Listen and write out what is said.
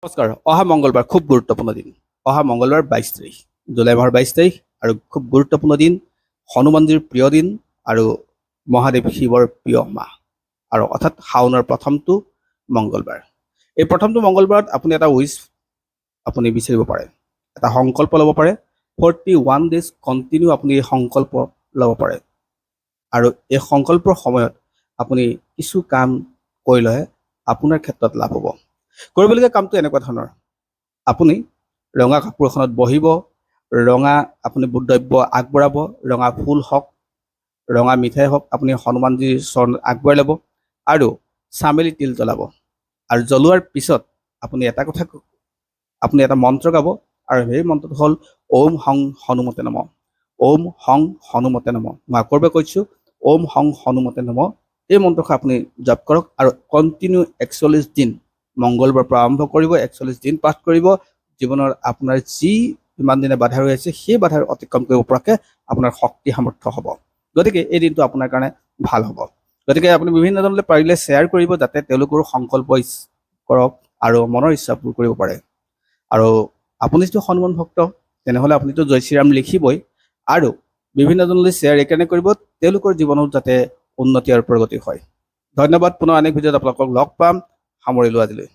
নমস্কাৰ। অহা মঙ্গলবাৰ খুব গুৰুত্বপূৰ্ণ দিন। অহা মঙ্গলবাৰ 22 তাৰিখ, জুলাই মাহৰ 22 তাৰিখ আৰু খুব গুৰুত্বপূৰ্ণ দিন, হনুমানজীৰ প্ৰিয় দিন আৰু মহাদেৱ শিৱৰ প্ৰিয় মাহ আৰু অৰ্থাৎ শাওনৰ প্ৰথমটো মঙ্গলবাৰ। এই প্ৰথমটো মঙ্গলবাৰত আপুনি এটা উইচ আপুনি বিচাৰিব পাৰে, এটা সংকল্প ল'ব পাৰে। 41 ডেজ কণ্টিনিউ আপুনি এই সংকল্প ল'ব পাৰে আৰু এই সংকল্পৰ সময়ত আপুনি কিছু কাম কৰিলে আপোনাৰ ক্ষেত্ৰত লাভ হ'ব। কৰিবলগীয়া কামটো এনেকুৱা ধৰণৰ, আপুনি ৰঙা কাপোৰ এখনত বহিব, ৰঙা আপুনি দ্ৰব্য আগবঢ়াব, ৰঙা ফুল হওক, ৰঙা মিঠাই হওক, আপুনি হনুমানজীৰ চৰণত আগবঢ়াই ল'ব আৰু চামেলি তিল জ্বলাব আৰু জ্বলোৱাৰ পিছত আপুনি এটা মন্ত্ৰ গাব আৰু সেই মন্ত্ৰটো হ'ল ওম হং হনুমতে নমঃ। ওম হং হনুমতে নমঃ। মই আকৌ এবাৰ কৈছোঁ, ওম হং হনুমতে নমঃ। এই মন্ত্ৰষাৰ আপুনি জপ কৰক আৰু কণ্টিনিউ 41 দিন, মংগলবাৰৰ পৰা আৰম্ভ কৰিব, 41 দিন পাঠ কৰিব। জীৱনৰ আপোনাৰ যিমান দিনে বাধা হৈ আছে সেই বাধাৰ অতিক্ৰম কৰিব পৰাকৈ আপোনাৰ শক্তি সামৰ্থ্য হ'ব। গতিকে এই দিনটো আপোনাৰ কাৰণে ভাল হ'ব। গতিকে আপুনি বিভিন্নজনলৈ পাৰিলে শ্বেয়াৰ কৰিব, যাতে তেওঁলোকৰো সংকল্প কৰক আৰু মনৰ ইচ্ছা পূৰ কৰিব পাৰে। আৰু আপুনি যদি হনুমান ভক্ত, তেনেহ'লে আপুনিতো জয় শ্ৰীৰাম লিখিবই আৰু বিভিন্নজনলৈ শ্বেয়াৰ এইকাৰণে কৰিব, তেওঁলোকৰ জীৱনত যাতে উন্নতি আৰু প্ৰগতি হয়। ধন্যবাদ। পুনৰ অনেক ভিডিঅ'ত আপোনালোকক লগ পাম। সামৰিলোঁ আজিলৈ।